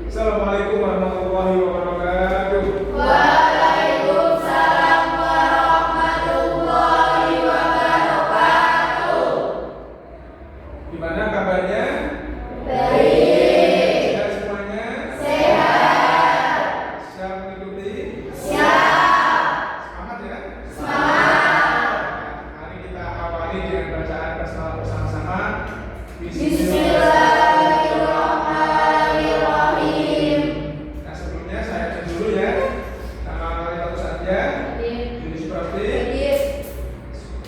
Assalamualaikum warahmatullahi wabarakatuh. Waalaikumsalam warahmatullahi wabarakatuh. Gimana kabarnya? Baik. Sehat semuanya? Sehat. Siap mengikuti? Siap. Semangat ya? Semangat. Mari kita awali dengan bacaan basmalah bersama-sama. Bismillahirrahmanirrahim. Nah, sebelumnya saya cek dulu ya. Nama kali satu saja. Yunus Prafdi.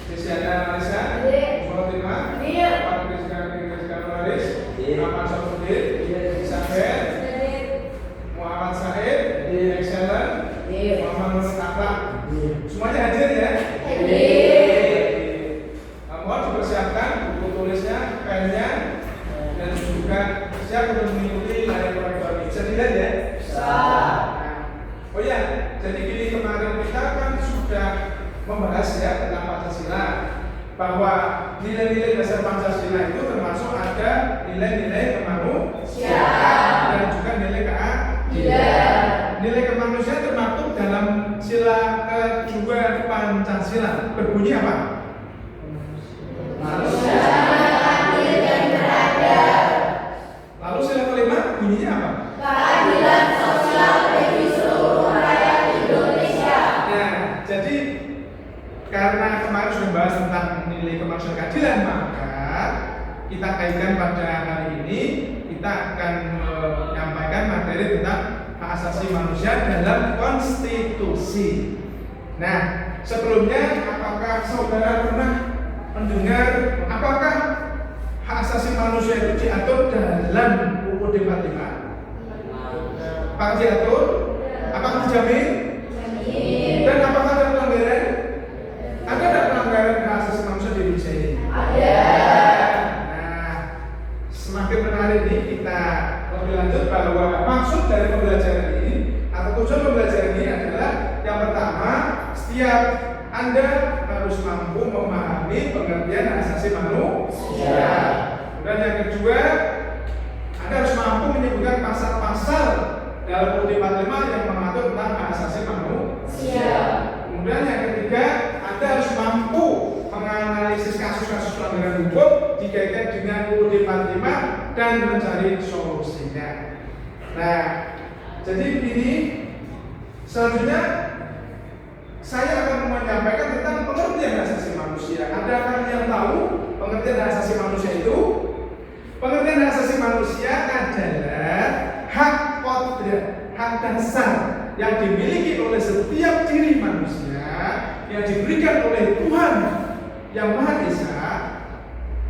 Desiana Marisa. Fatima. Pak Rizkan Waris. Muhammad Sofudin. Isabel. Muhammad Said. Excellent. Muhammad Nur Akhlak. Semuanya hadir ya? Mohon dipersiapkan buku tulisnya, pennya, dan juga siap untuk mengikuti layar proyektor ini. Bisa dilihat ya? Oh ya, jadi gini, kemarin kita kan sudah membahas ya tentang Pancasila, bahwa nilai-nilai dasar Pancasila itu termasuk ada nilai-nilai kemanusiaan dan juga nilai keadilan. Nilai kemanusiaan termaktub dalam sila kedua Pancasila. Berbunyi apa? Manusia adil dan beradab. Lalu sila kelima bunyinya apa? Keadilan sosial bagi seluruh rakyat Indonesia. Nah, jadi karena kemarin sudah bahas tentang nilai kemanusiaan keadilan, maka kita kaitkan pada hari ini kita akan menyampaikan materi tentang hak asasi manusia dalam konstitusi. Nah, sebelumnya apakah saudara pernah mendengar apakah hak asasi manusia itu diatur dalam UUD 45? Apakah diatur? Apakah dijamin? Dan apakah ada pelanggaran? Ada tidak pelanggaran hak asasi manusia di Indonesia ini? Ada. Nah, semakin menarik nih kita lebih lanjut bahwa maksud dari pembelajaran ini atau tujuan pembelajaran ini adalah yang pertama, setiap Anda harus mampu memahami pengertian hak asasi manusia. Dan yang kedua, Anda harus mampu menyebutkan pasal-pasal dalam UUD 45 yang mengatur tentang hak asasi manusia. Kemudian yang ketiga, Anda harus mampu menganalisis kasus-kasus pelanggaran hukum dikaitkan dengan UUD 45 dan mencari solusinya. Nah, jadi begini, selanjutnya saya akan menyampaikan tentang pengertian hak asasi manusia. Adakah yang tahu pengertian hak asasi manusia itu? Pengertian hak asasi manusia adalah hak kodrat, hak dasar yang dimiliki oleh setiap diri manusia yang diberikan oleh Tuhan yang Maha Esa,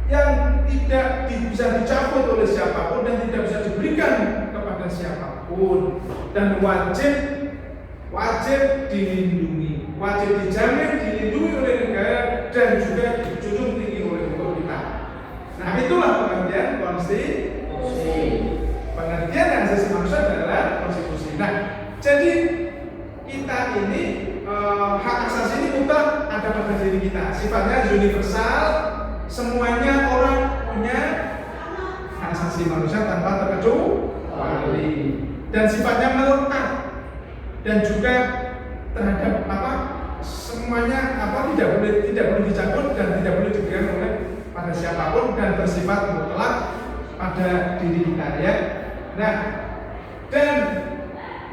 yang tidak bisa dicabut oleh siapapun dan tidak bisa diberikan kepada siapapun, dan wajib dilindungi, wajib dijamin, dilindungi oleh negara dan juga dijunjung tinggi oleh hukum kita. Nah, itulah pengertian konstitusi. Pengertian hak asasi manusia adalah konstitusi. Nah, jadi kita ini hak asasi ini mutlak ada pada diri kita. Sifatnya universal, semuanya orang punya hak asasi manusia tanpa terkecuali. Dan sifatnya melekat dan juga terhadap semuanya tidak boleh dicabut dan tidak boleh diberikan oleh pada siapapun dan bersifat mutlak pada diri kita ya. Nah, dan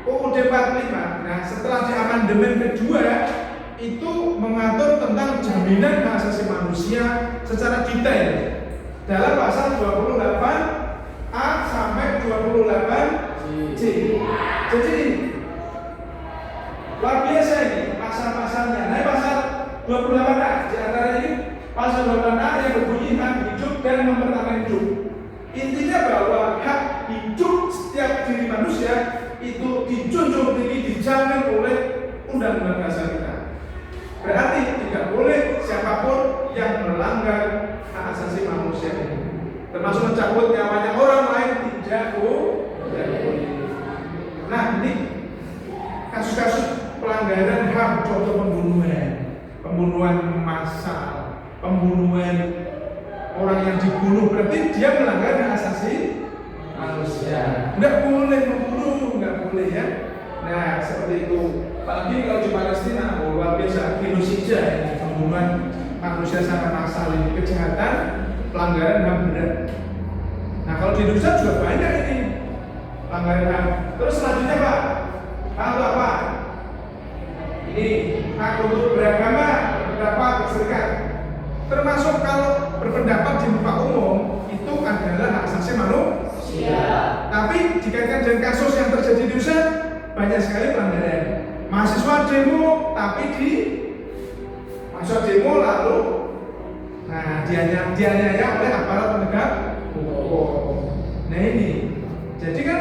UUD 45, nah setelah di amandemen kedua itu mengatur tentang jaminan hak asasi manusia secara detail dalam pasal 28A sampai 28C. Jadi luar biasa ini pasal-pasalnya. Nah, pasal 28A di antara ini pasal 28A yang berbunyi hak hidup dan mempertahankan hidup. Intinya bahwa hak hidup setiap diri manusia itu dijunjung tinggi, dijamin oleh Undang-Undang Dasar kita. Berarti tidak boleh siapapun yang melanggar hak asasi manusia ini, termasuk mencabut nyawanya orang lain, tidak boleh. Nah, ini kasus-kasus pelanggaran HAM, contoh pembunuhan massal, pembunuhan orang yang dibunuh, berarti dia melanggar hak asasi manusia. Nggak boleh membunuh, nggak boleh ya. Nah seperti itu. Apalagi kalau di Palestina, luar biasa genosida ini, pembunuhan manusia secara massal ini, kejahatan, pelanggaran HAM berat. Nah kalau di Indonesia juga banyak ini pelanggaran HAM. Terus selanjutnya Pak, apa? Ini hak untuk beragama, berpendapat, berserikat. Termasuk kalau berpendapat di muka umum itu adalah hak asasi manusia. Tapi dikaitkan dengan kasus yang terjadi di Indonesia banyak sekali pelanggaran. Mahasiswa demo tapi di mahasiswa demo lalu dianiaya oleh aparat penegak hukum. Nah ini, jadi kan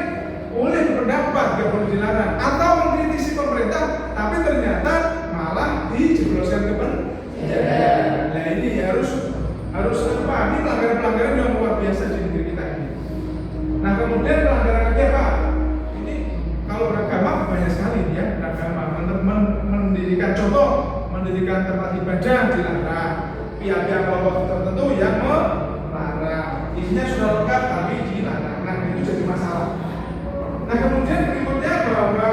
boleh berpendapat, nggak boleh dilarang, atau mengkritisi pemerintah, tapi ternyata malah dijebloskan ke penjara. Nah ini harus apa? Ini pelanggaran-pelanggaran yang luar biasa di negeri kita ini. Nah kemudian pelanggaran lagi apa? Ini kalau beragama banyak sekali ya, beragama mendirikan contoh, mendirikan tempat ibadah dilarang, pihak-pihak kelompok tertentu yang melarang. Isinya sudah lengkap tapi dilarang. Nah itu jadi masalah. Nah kemudian berikutnya bahwa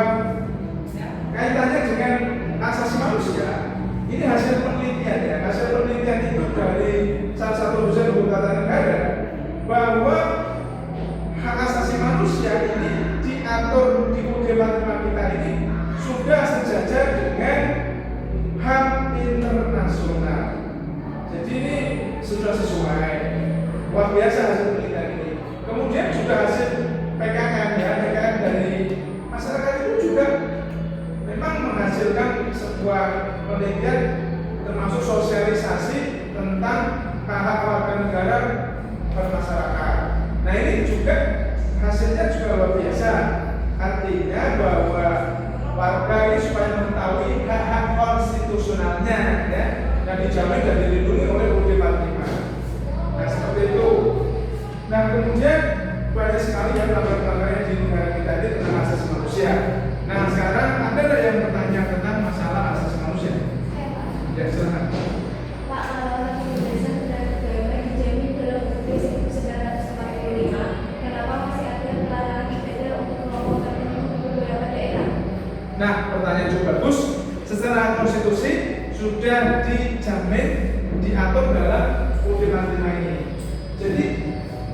kaitannya dengan asasi manusia, ini hasil penelitian ya. Hasil penelitian itu dari salah satu dosen hukum tata negara bahwa hak asasi manusia ini diatur di UUD 45 kita ini sudah sejajar dengan HAM internasional. Jadi ini sudah sesuai. Luar biasa hasil penelitian ini. Kemudian juga hasil PKM ya, PKM dari masyarakat itu juga memang menghasilkan sebuah penelitian termasuk sosialisasi tentang hak warga negara bermasyarakat. Nah ini juga hasilnya juga luar biasa. Artinya bahwa warga ini supaya mengetahui hak-hak konstitusionalnya ya, yang dijamin dan dilindungi oleh UUD 45. Nah seperti itu. Nah kemudian banyak sekali yang pelanggaran-pelanggaran di negara kita ini tentang asasi manusia. Nah sekarang ada yang bertanya tentang masalah asasi manusia. Ya silakan. Pak, berdasarkan negara dijamin dalam UUD 1945, kenapa masih ada pelarangan ibadah untuk kelompok tertentu di beberapa daerah? Nah pertanyaan cukup bagus. Secara konstitusi sudah dijamin diatur dalam UUD 45 ini. Jadi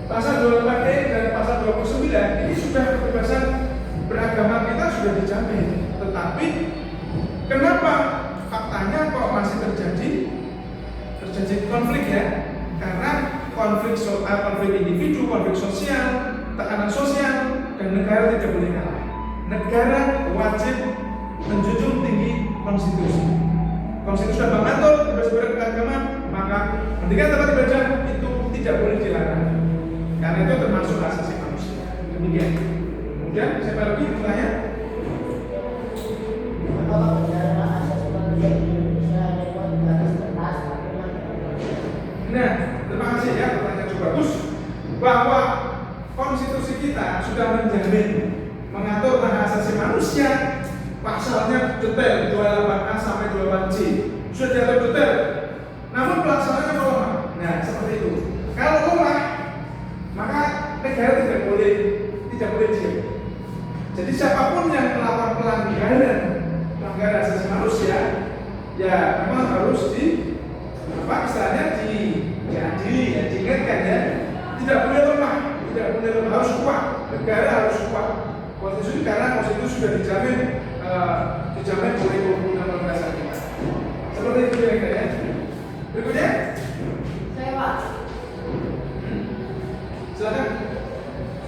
pasal 24E dan pasal 29 ini sudah kebebasan beragama kita sudah dijamin. Tetapi kenapa faktanya kok masih terjadi konflik ya? Karena konflik individu, konflik sosial, tekanan sosial, dan negara tidak boleh kalah. Negara wajib menjunjung tinggi konstitusi. Konstitusi sudah mengatur kebebasan beragama, maka mendirikan tempat ibadah itu tidak boleh dilarang. Karena itu termasuk asasi manusia. Demikian. Kemudian siapa lagi bertanya? Apakah benar asasi manusia di Indonesia lewat garis kertas? Nah, terima kasih ya pertanyaan cukup bagus. Bahwa konstitusi kita sudah menjamin mengatur hak asasi manusia, pasalnya detail 28A sampai 28C sudah diatur detail. Namun pelaksanaannya lemah. Nah, seperti itu. Kalau lemah, maka negara tidak boleh diam. Jadi siapapun yang melakukan pelanggaran asasi manusia, ya memang harus diadili, ya diingatkan ya. Tidak boleh lemah, harus kuat. Negara harus kuat. Konstitusi karena konstitusi sudah dijamin oleh undang-undang dasar kita. Seperti itu ya. Berikutnya. Saya Pak. Silakan.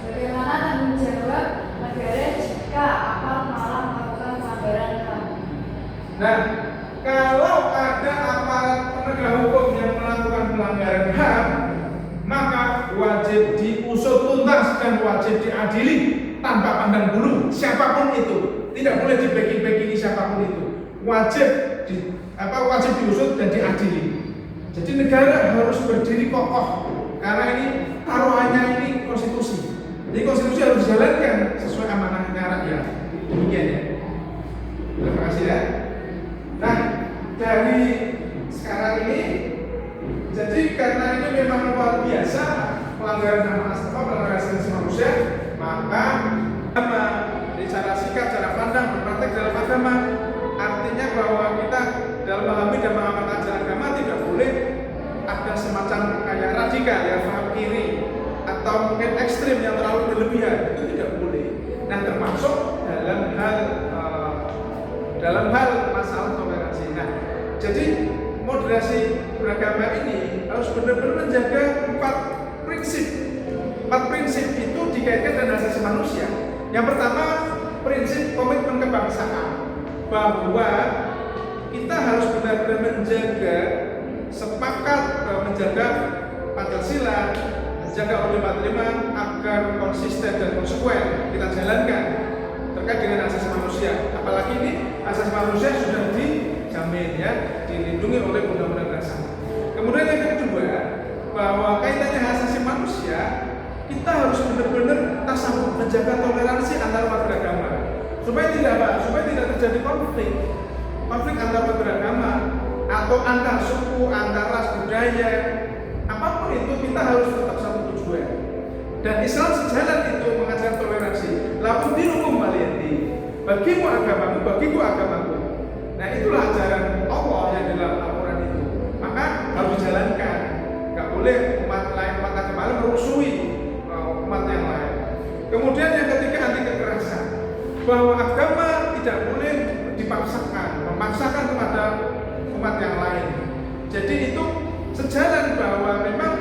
Bagaimana tanggung jawab negara jika aparat malah melakukan pelanggaran HAM? Nah, kalau ada aparat penegak hukum yang melakukan pelanggaran HAM, maka wajib diusut tuntas dan wajib diadili tanpa pandang bulu siapapun itu. Tidak boleh dibagi-bagi siapapun itu. Wajib diusut dan diadili. Jadi negara harus berdiri kokoh karena ini taruhannya ini konstitusi. Jadi konstitusi harus dijalankan sesuai amanahnya rakyat. Demikian ya. Terima kasih ya. Nah, dari sekarang ini, jadi karena ini memang luar biasa pelanggaran pelanggaran hak asasi manusia, maka agama, dari cara sikap, cara pandang, berpraktek dalam agama, artinya bahwa kita dalam memahami dan mengamalkan ajaran agama tidak boleh ada semacam kayak radikal, ya paham kiri, atau mungkin ekstrim yang terlalu berlebihan, itu tidak boleh. Nah, termasuk dalam hal masalah toleransi. Nah, jadi moderasi beragama ini harus benar-benar menjaga empat prinsip. Empat prinsip itu dikaitkan dengan asasi manusia. Yang pertama, prinsip komitmen kebangsaan, bahwa kita harus benar-benar menjaga, sepakat menjaga Pancasila, menjaga Ud 45 agar konsisten dan konsekuen kita jalankan terkait dengan asasi manusia. Apalagi ini asasi manusia sudah dijamin, ya, dilindungi oleh Undang-Undang Dasar. Kemudian yang kedua, bahwa kaitannya asasi manusia, kita harus benar-benar tasawuf, menjaga toleransi antar umat beragama, supaya tidak terjadi konflik antar umat beragama atau antar suku, antar ras, budaya, apapun itu kita harus tetap satu tujuan. Dan Islam sejalan itu mengajarkan toleransi. Lakum dinukum waliyadin. Bagimu agamamu, bagiku agamaku. Nah, itulah ajaran Allah yang dalam Al-Quran itu. Maka harus dijalankan. Gak boleh umat lain, umat agama lain merusuhi umat yang lain. Kemudian yang ketiga, anti kekerasan. Bahwa agama tidak boleh memaksakan kepada umat yang lain. Jadi itu sejalan bahwa memang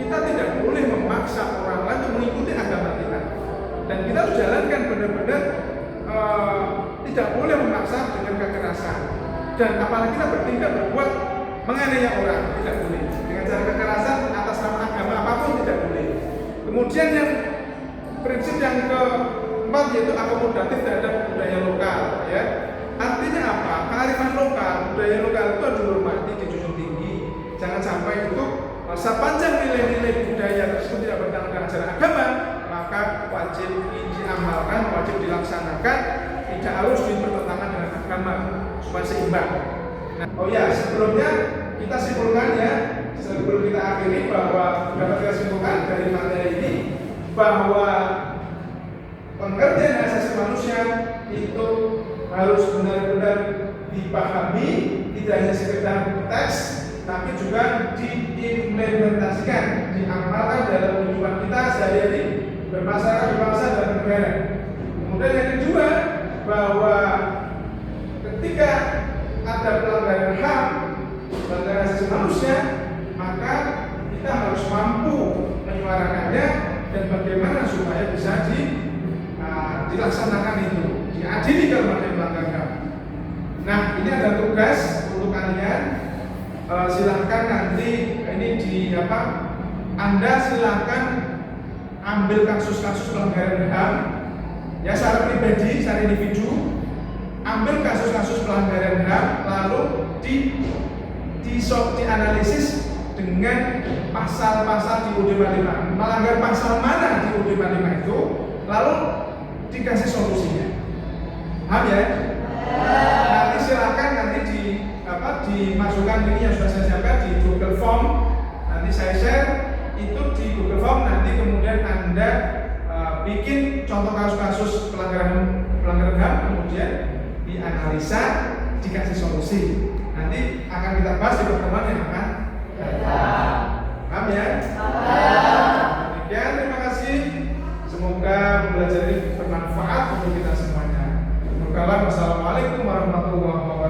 kita tidak boleh memaksa orang lain untuk mengikuti agama kita. Dan kita harus jalankan benar-benar tidak boleh memaksa dengan kekerasan. Dan apalagi kita berbuat menganiaya orang, tidak boleh. Dengan cara kekerasan atas nama agama apapun tidak boleh. Kemudian yang prinsip yang keempat yaitu akomodatif terhadap budaya lokal, ya. Artinya apa? Kearifan lokal, budaya lokal itu harus dihormati, dijunjung tinggi. Jangan sampai itu sepanjang nilai-nilai budaya tersebut tidak bertentangan dengan ajaran agama, maka wajib diamalkan, wajib dilaksanakan, tidak harus bertentangan dengan agama, supaya seimbang. Nah, sebelumnya kita simpulkan, ya, sebelum kita akhiri, bahwa dapat kita simpulkan dari materi ini bahwa pengertian asasi manusia itu harus benar-benar dipahami, tidak hanya sekedar teks, tapi juga diimplementasikan, diamalkan dalam kehidupan kita sehari-hari bermasyarakat, berbangsa dan bernegara. Kemudian yang kedua, bahwa ketika ada pelanggaran HAM, pelanggaran asasi manusia, maka kita harus mampu menyuarakannya dan bagaimana supaya bisa dilaksanakan itu, diadili kalau ada yang melanggar HAM. Nah, ini ada tugas untuk kalian. Silahkan nanti ini Anda silahkan ambil kasus-kasus pelanggaran HAM, ya, secara pribadi, secara individu, ambil kasus-kasus pelanggaran HAM, lalu dianalisis dengan pasal-pasal di UUD 45, melanggar pasal mana di UUD 45 itu, lalu dikasih solusinya. Paham, ya? Nanti silakan dimasukkan ini yang sudah saya siapkan di Google Form. Nanti saya share itu di Google Form. Nanti kemudian Anda bikin contoh kasus-kasus pelanggaran HAM, kemudian dianalisa, dikasih solusi. Nanti akan kita bahas di pertemuan yang akan datang. Paham, ya? Demikian, terima kasih. Semoga belajar ini bermanfaat untuk kita semuanya. Wassalamualaikum warahmatullahi wabarakatuh.